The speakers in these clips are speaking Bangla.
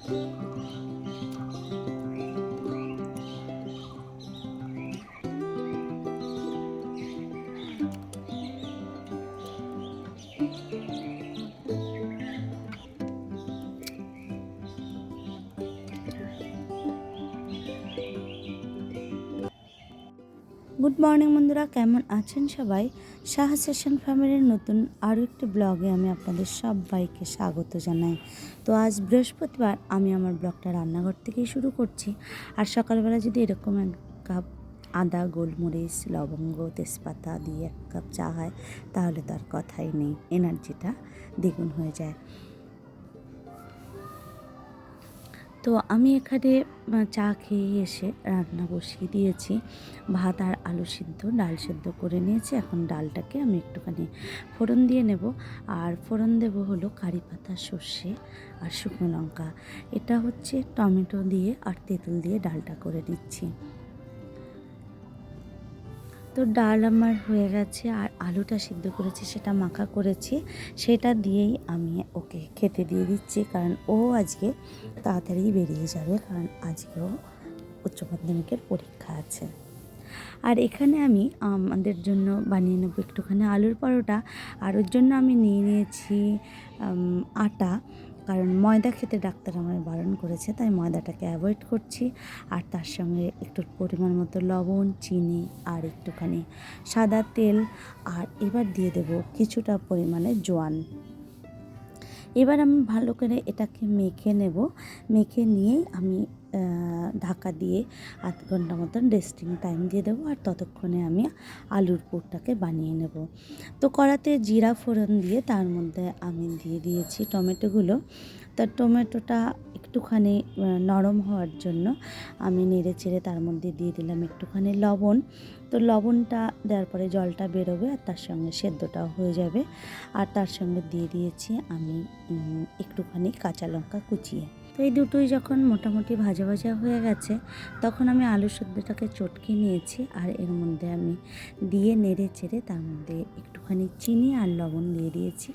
গুড মর্নিং বন্ধুরা, কেমন আছেন সবাই? সাহা সেশন ফ্যামিলির নতুন আরও একটি ব্লগে আমি আপনাদের সবাইকে স্বাগত জানাই। তো আজ বৃহস্পতিবার, আমি আমার ব্লগটা রান্নাঘর থেকেই শুরু করছি। আর সকালবেলা যদি এরকম এক কাপ আদা, গোলমরিচ, লবঙ্গ, তেজপাতা দিয়ে এক কাপ চা হয়, তাহলে তার কথাই নেই, এনার্জিটা দ্বিগুণ হয়ে যায়। তো আমি এখানে চা খেয়ে এসে রান্না বসিয়ে দিয়েছি। ভাত আর আলু সিদ্ধ, ডাল সিদ্ধ করে নিয়েছি। এখন ডালটাকে আমি একটুখানি ফোড়ন দিয়ে নেব। আর ফোড়ন দেব হলো কারি পাতা, সর্ষে আর শুকনো লঙ্কা। এটা হচ্ছে টমেটো দিয়ে আর তেঁতুল দিয়ে ডালটা করে নিচ্ছি। তো ডাল আমার হয়ে গেছে, আর আলুটা সিদ্ধ করেছি, সেটা মাখা করেছি, সেটা দিয়েই আমি ওকে খেতে দিয়ে দিচ্ছি। কারণ ও আজকে তাড়াতাড়ি বেরিয়ে যাবে, কারণ আজকেও উচ্চ মাধ্যমিকের পরীক্ষা আছে। আর এখানে আমি আমাদের জন্য বানিয়ে নেব একটুখানি আলুর পরোটা। আর ওর জন্য আমি নিয়ে নিয়েছি আটা, কারণ ময়দা খেতে ডাক্তার আমায় বারণ করেছে, তাই ময়দাটাকে অ্যাভয়েড করছি। আর তার সঙ্গে একটু পরিমাণ মতো লবণ, চিনি আর একটুখানি সাদা তেল। আর এবার দিয়ে দেব কিছুটা পরিমাণে জোয়ান। এবার আমি ভালো করে এটাকে মেখে নেব। মেখে নিয়েই আমি ঢাকা দিয়ে আধ ঘন্টা মতন রেস্টিং টাইম দিয়ে দেবো। আর ততক্ষণে আমি আলুর পুরটাকে বানিয়ে নেব। তো কড়াতে জিরা ফোড়ন দিয়ে তার মধ্যে আমি দিয়ে দিয়েছি টমেটোগুলো। তা টমেটোটা একটুখানি নরম হওয়ার জন্য আমি নেড়ে চেড়ে তার মধ্যে দিয়ে দিলাম একটুখানি লবণ। তো লবণটা দেওয়ার পরে জলটা বেরোবে, আর তার সঙ্গে সেদ্ধটাও হয়ে যাবে। আর তার সঙ্গে দিয়ে দিয়েছি আমি একটুখানি কাঁচা লঙ্কা কুচিয়ে। তো এই দুটোই যখন মোটামুটি ভাজা ভাজা হয়ে গেছে, তখন আমি আলু সেদ্ধটাকে চটকে নিয়েছি। আর এর মধ্যে আমি দিয়ে নেড়ে চেড়ে তার মধ্যে একটুখানি চিনি আর লবণ দিয়ে দিয়েছি।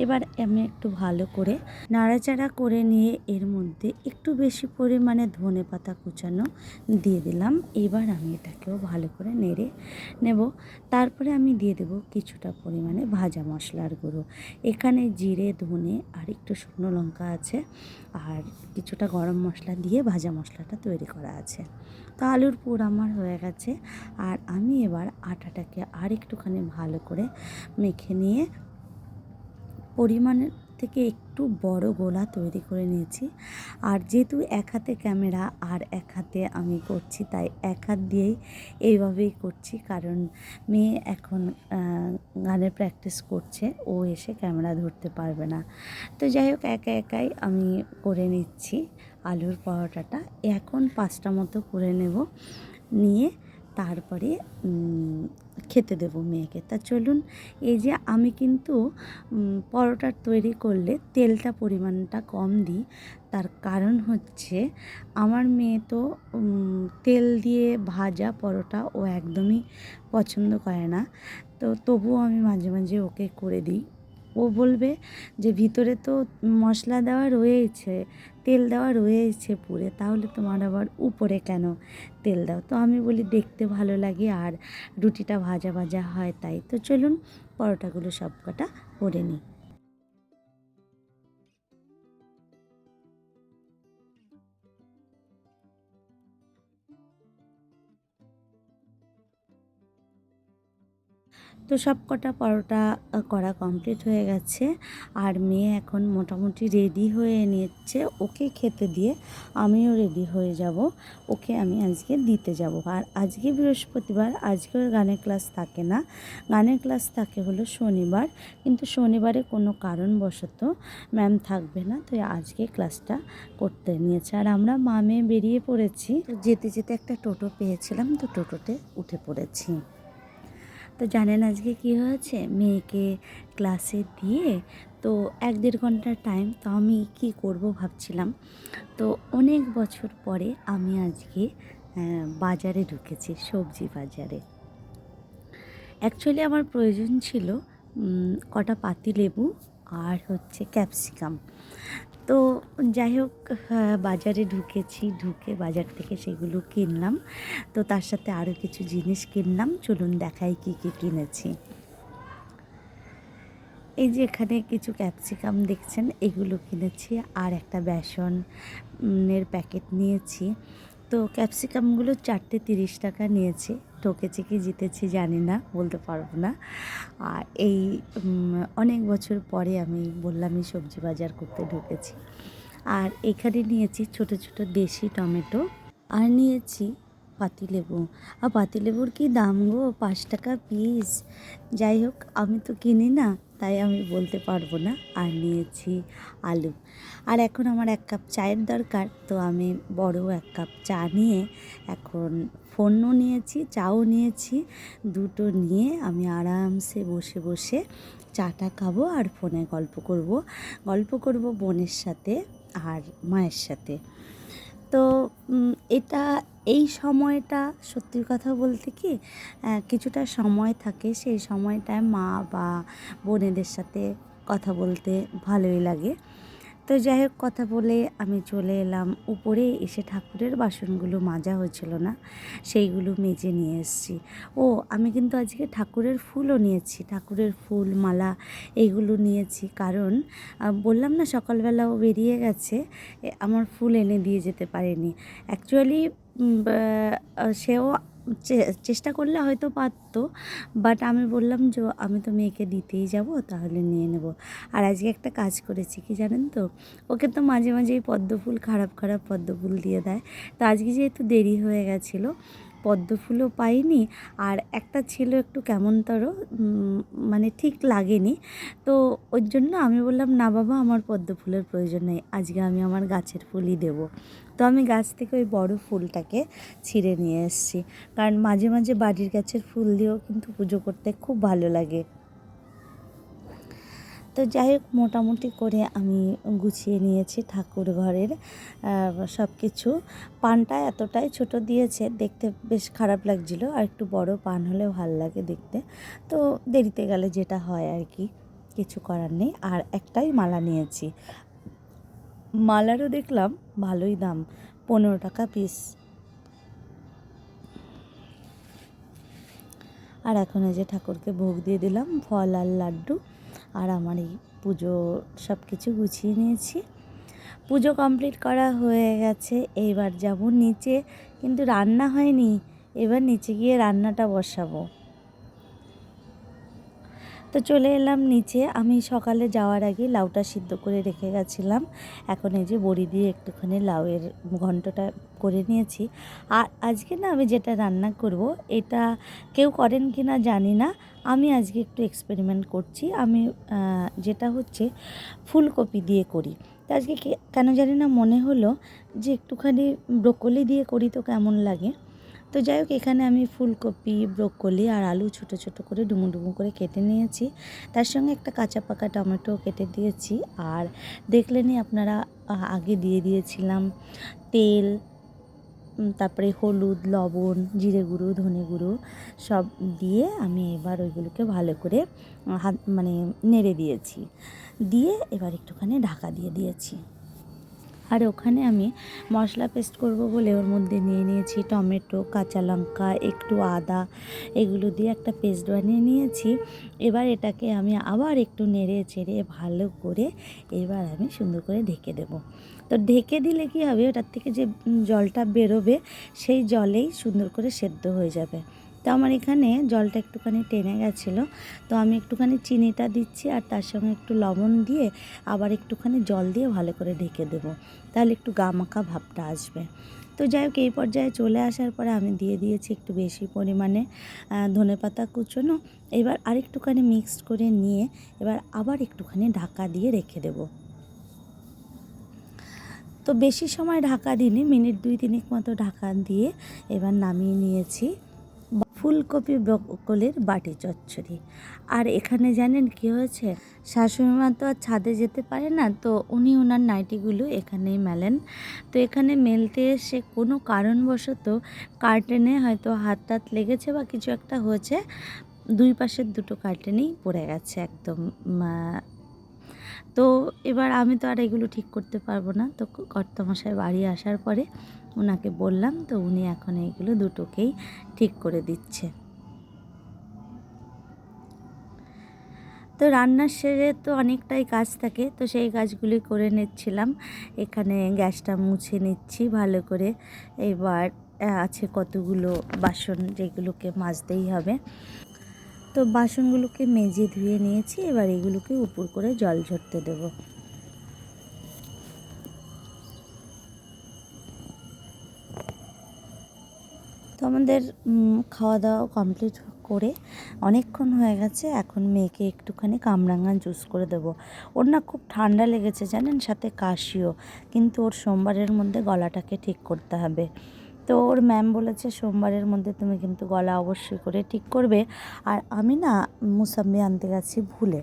এবার আমি একটু ভালো করে নাড়াচাড়া করে নিয়ে এর মধ্যে একটু বেশি পরিমাণে ধনেপাতা কুচানো দিয়ে দিলাম। এবার আমি এটাকেও ভালো করে নেড়ে নেব। তারপরে আমি দিয়ে দেব কিছুটা পরিমাণে ভাজা মশলার গুঁড়ো। এখানে জিরে, ধনে আর একটু শুকনো লঙ্কা আছে, আর কিছুটা গরম মশলা দিয়ে ভাজা মশলাটা তৈরি করা আছে। তো আলুর পুর আমার হয়ে গেছে। আর আমি এবার আটাটাকে আর একটুখানি ভালো করে মেখে নিয়ে পরিমাণের থেকে একটু বড় গোলা তৈরি করে নিয়েছি। আর যেহেতু এক হাতে ক্যামেরা আর এক হাতে আমি করছি, তাই এক হাত দিয়েই এইভাবেই করছি, কারণ মেয়ে এখন গানের প্র্যাকটিস করছে, ও এসে ক্যামেরা ধরতে পারবে না। তো যাই হোক, একা একাই আমি করে নিচ্ছি আলুর পরোটাটা। এখন 5টা মতো করে নেব, নিয়ে তারপরে খেতে দেব মেয়েকে। তা চলুন, এই যে আমি কিন্তু পরোটা তৈরি করলে তেলটা পরিমাণটা কম দিই। তার কারণ হচ্ছে আমার মেয়ে তো তেল দিয়ে ভাজা পরোটা ও একদমই পছন্দ করে না। তো তবুও আমি মাঝে মাঝে ওকে করে দিই। ও বলবে যে ভিতরে তো মশলা দেওয়া রয়েছে, তেল দেওয়া রয়েছে পুরে, তাহলে তোমার আবার উপরে কেন তেল দাও? তো আমি বলি দেখতে ভালো লাগে আর রুটিটা ভাজা ভাজা হয়, তাই। তো চলুন পরোটাগুলো সব কটা করে নিই। তো সব কটা পরোটা করা কমপ্লিট হয়ে গেছে। আর মেয়ে এখন মোটামুটি রেডি হয়ে নিচ্ছে। ওকে খেতে দিয়ে আমিও রেডি হয়ে যাব, ওকে আমি আজকে দিতে যাব। আর আজকে বৃহস্পতিবার, আজকেও গানের ক্লাস থাকে না। গানের ক্লাস থাকে হলো শনিবার, কিন্তু শনিবারে কোনো কারণবশত ম্যাম থাকবে না, তো আজকে ক্লাসটা করতে নিয়েছে। আর আমরা মা মেয়ে বেরিয়ে পড়েছি। তো যেতে যেতে একটা টোটো পেয়েছিলাম, তো টোটোতে উঠে পড়েছি। তো জানেন আজকে কি হয়েছে? মেয়েকে ক্লাসে দিয়ে তো 1-1.5 ঘন্টার টাইম, তো আমি কি করব ভাবছিলাম। তো অনেক বছর পরে আমি আজকে বাজারে ঢুকেছি, সবজি বাজারে। অ্যাকচুয়ালি আমার প্রয়োজন ছিল কটা পাতিলেবু আর হচ্ছে ক্যাপসিকাম। তো যাই হোক, বাজারে ঢুকে বাজার থেকে সেগুলো কিনলাম। তো তার সাথে আরও কিছু জিনিস কিনলাম, চলুন দেখাই কী কী কিনেছি। এই যে এখানে কিছু ক্যাপসিকাম দেখছেন, এগুলো কিনেছি, আর একটা বেসনের প্যাকেট নিয়েছি। তো ক্যাপসিকামগুলো 4টে 30 টাকা নিয়েছে। ঠকেছি কি জিতেছি জানি না, বলতে পারবো না। আর এই অনেক বছর পরে আমি বললামই সবজি বাজার করতে ঢুকেছি। আর এখানে নিয়েছি ছোট ছোট দেশি টমেটো, আর নিয়েছি পাতিলেবু। আর পাতিলেবুর কি দাম গো, 5 টাকা পিস। যাই হোক, আমি তো কিনি না, তাই আমি বলতে পারবো না। আর নিয়েছি আলু। আর এখন আমার 1 কাপ চায়ের দরকার, তো আমি বড় 1 কাপ চা নিয়ে এখন ফোনও নিয়েছি, চাও নিয়েছি। দুটো নিয়ে আমি আরামসে বসে বসে চাটা খাবো আর ফোনে গল্প করব বোনের সাথে আর মায়ের সাথে। তো এটা এই সময়টা সত্যি কথা বলতে কি, কিছুটা সময় থাকে, সেই সময়টায় মা বা বোনেদের সাথে কথা বলতে ভালোই লাগে। তো যাই হোক, কথা বলে আমি চলে এলাম উপরে। এসে ঠাকুরের বাসনগুলো মাজা হয়েছিল না, সেইগুলো মেজে নিয়ে এসেছি। ও, আমি কিন্তু আজকে ঠাকুরের ফুলও নিয়েছি, ঠাকুরের ফুল মালা এইগুলো নিয়েছি, কারণ বললাম না সকালবেলা ও বেরিয়ে গেছে, আমার ফুল এনে দিয়ে যেতে পারেনি। অ্যাকচুয়ালি সেও চেষ্টা করলে হয়তো পারতো, বাট আমি বললাম যে আমি তো মেয়েকে দিতেই যাব, তাহলে নিয়ে নেব। আর আজকে একটা কাজ করেছি কি জানেন তো, ওকে তো মাঝে মাঝেই পদ্মফুল, খারাপ পদ্মফুল দিয়ে দেয়। তো আজকে যেহেতু দেরি হয়ে গেছিলো, পদ্মফুলও পাইনি, আর একটা ছিল একটু কেমনতর, মানে ঠিক লাগেনি। তো ওর জন্য আমি বললাম, না বাবা, আমার পদ্মফুলের প্রয়োজন নেই, আজকে আমি আমার গাছের ফুলই দেবো। তো আমি গাছ থেকে ওই বড় ফুলটাকে ছিঁড়ে নিয়ে এসেছি, কারণ মাঝে মাঝে বাড়ির গাছের ফুল দিয়েও কিন্তু পুজো করতে খুব ভালো লাগে। তো যাই হোক, মোটামুটি করে আমি গুছিয়ে নিয়েছি ঠাকুর ঘরের সব কিছু। পানটা এতটাই ছোট দিয়েছে, দেখতে বেশ খারাপ লাগছিল, আর একটু বড় পান হলেও ভালো লাগে দেখতে। তো দেরিতে গেলে যেটা হয় আর কি, কিছু করার নেই। আর একটাই মালা নিয়েছি, মালারও দেখলাম ভালোই দাম, 15 টাকা পিস। আর এখন এই যে ঠাকুরকে ভোগ দিয়ে দিলাম, ফল আর লাড্ডু। আর আমার এই পুজো সব কিছু গুছিয়ে নিয়েছি। পুজো কমপ্লিট করা হয়ে গেছে, এইবার যাব নিচে, কিন্তু রান্না হয়নি, এবার নিচে গিয়ে রান্নাটা বসাবো। তো চলে এলাম নিচে। আমি সকালে যাওয়ার আগে লাউটা সিদ্ধ করে রেখে গেছিলাম, এখন এই যে বড়ি দিয়ে একটুখানি লাউয়ের ঘন্টটা করে নিয়েছি। আর আজকে না আমি যেটা রান্না করব, এটা কেউ করেন কি না জানি না, আমি আজকে একটু এক্সপেরিমেন্ট করছি। আমি যেটা হচ্ছে ফুলকপি দিয়ে করি। তো আজকে কেন জানি না মনে হলো যে একটুখানি ব্রোকলি দিয়ে করি তো কেমন লাগে। তো যাই হোক, এখানে আমি ফুলকপি, ব্রোকলি আর আলু ছোট ছোট করে ডুমো ডুমো করে কেটে নিয়েছি, তার সঙ্গে একটা কাঁচা পাকা টমেটো কেটে দিয়েছি। আর দেখলেনই আপনারা, আগে দিয়ে দিয়েছিলাম তেল, তারপরে হলুদ, লবণ, জিরে গুঁড়ো, ধনে গুঁড়ো সব দিয়ে আমি এবার ওইগুলোকে ভালো করে নেড়ে দিয়েছি, দিয়ে এবার একটুখানি ঢাকা দিয়ে দিয়েছি। আর ওখানে আমি মশলা পেস্ট করব বলে ওর মধ্যে নিয়ে নিয়েছি টমেটো, কাঁচা লঙ্কা, একটু আদা, এগুলো দিয়ে একটা পেস্ট বানিয়ে নিয়েছি। এবার এটাকে আমি আবার একটু নেড়ে চেড়ে ভালো করে এবার আমি সুন্দর করে ঢেকে দেব। তো ঢেকে দিলে কি হবে, ওটার থেকে যে জলটা বেরোবে, সেই জলেই সুন্দর করে সেদ্ধ হয়ে যাবে। তো আমার এখানে জলটা একটুখানি টেনে গেছিলো, তো আমি একটুখানি চিনিটা দিচ্ছি, আর তার সঙ্গে একটু লবণ দিয়ে আবার একটুখানি জল দিয়ে ভালো করে ঢেকে দেবো, তাহলে একটু গামাখা ভাবটা আসবে। তো যাই হোক, এই পর্যায়ে চলে আসার পরে আমি দিয়ে দিয়েছি একটু বেশি পরিমাণে ধনেপাতা কুচোনো। এবার আরেকটুখানি মিক্সড করে নিয়ে এবার আবার একটুখানি ঢাকা দিয়ে রেখে দেবো। তো বেশি সময় ঢাকা দিইনি, মিনিট 2-3 মতো ঢাকা দিয়ে এবার নামিয়ে নিয়েছি ফুলকপি ব্রকলির বাটি চচ্চড়ি। আর এখানে জানেন কি হয়েছে, শাশুড়ি মা তো আর ছাদে যেতে পারে না, তো উনি ওনার নাইটিগুলো এখানেই মেলেন। তো এখানে মেলতে এসে কোনো কারণবশত কার্টেনে হয়তো হাত টাত লেগেছে বা কিছু একটা হয়েছে, দুই পাশের দুটো কার্টেনেই পড়ে গেছে একদম তো এবার আমি তো আর এগুলো ঠিক করতে পারবো না। তো কর্তামশাই বাড়ি আসার পরে ওনাকে বললাম, তো উনি এখন এইগুলো দুটোকেই ঠিক করে দিচ্ছে। তো রান্নার শেষে তো অনেকটাই কাজ থাকে, তো সেই কাজগুলি করে নিচ্ছিলাম। এখানে গ্যাসটা মুছে নিচ্ছি ভালো করে। এবার আছে কতগুলো বাসন যেগুলোকে মাজতেই হবে। তো বাসনগুলোকে মেজে ধুয়ে নিয়েছি, এবার এগুলোকে উপর করে জল ঝরতে দেবো। তো আমাদের খাওয়া দাওয়া কমপ্লিট করে অনেকক্ষণ হয়ে গেছে। এখন মেয়েকে একটুখানি কামরাঙা জুস করে দেবো। ওর না খুব ঠান্ডা লেগেছে জানেন, সাথে কাশিও, কিন্তু ওর সোমবারের মধ্যে গলাটাকে ঠিক করতে হবে। তো ওর ম্যাম বলেছে সোমবারের মধ্যে তুমি কিন্তু গলা অবশ্যই করে ঠিক করবে। আর আমি না মুসাম্বি আনতে গেছি ভুলে,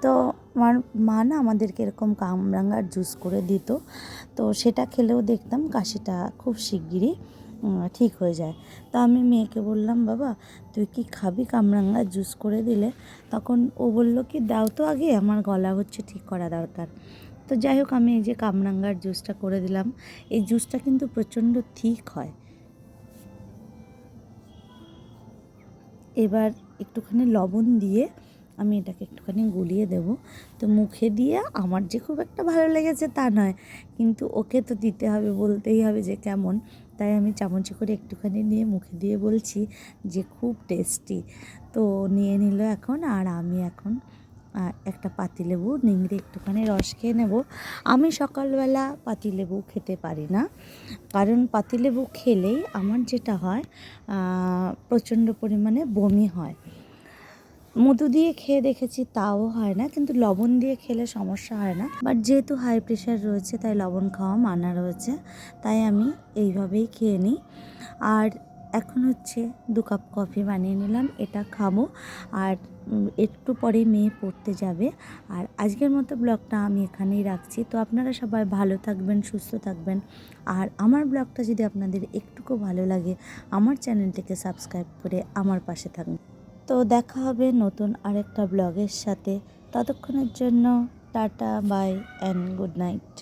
তো আমার মা না আমাদেরকে এরকম কামরাঙার জুস করে দিত, তো সেটা খেলেও দেখতাম কাশিটা খুব শিগগিরই ঠিক হয়ে যায়। তা আমি মেয়েকে বললাম, বাবা তুই কি খাবি কামরাঙার জুস করে দিলে? তখন ও বলল কি, দাও তো আগে, আমার গলা হচ্ছে ঠিক করা দরকার। তো যাই হোক, আমি এই যে কামরাঙার জুসটা করে দিলাম। এই জুসটা কিন্তু প্রচণ্ড ঠিক হয়। এবার একটুখানি লবণ দিয়ে আমি এটাকে একটুখানি গুলিয়ে দেব। তো মুখে দিয়ে আমার যে খুব একটা ভালো লেগেছে তা নয়, কিন্তু ওকে তো দিতে হবে, বলতেই হবে যে কেমন। তাই আমি চামচে করে একটুখানি নিয়ে মুখে দিয়ে বলছি যে খুব টেস্টি। তো নিয়ে নিল এখন, আর আমি এখন একটা পাতিলেবু নিংড়ে একটুখানি রস খেয়ে নেব। আমি সকালবেলা পাতিলেবু খেতে পারি না, কারণ পাতিলেবু খেলেই আমার যেটা হয় প্রচণ্ড পরিমাণে বমি হয়। মধু দিয়ে খেয়ে দেখেছি তাও হয় না, কিন্তু লবণ দিয়ে খেলে সমস্যা হয় না। বাট যেহেতু হাই প্রেশার রয়েছে তাই লবণ খাওয়া মানা রয়েছে, তাই আমি এইভাবেই খেয়ে নিই। আর এখন হচ্ছে 2 কাপ কফি বানিয়ে নিলাম, এটা খাবো। আর একটু পরে মেয়ে পড়তে যাবে। আর আজকের মতো ব্লগটা আমি এখানেই রাখছি। তো আপনারা সবাই ভালো থাকবেন, সুস্থ থাকবেন। আর আমার ব্লগটা যদি আপনাদের একটুকু ভালো লাগে, আমার চ্যানেলটিকে সাবস্ক্রাইব করে আমার পাশে থাকবেন। তো দেখা হবে নতুন আরেকটা ব্লগের সাথে। ততক্ষণের জন্য tata, bye and good night.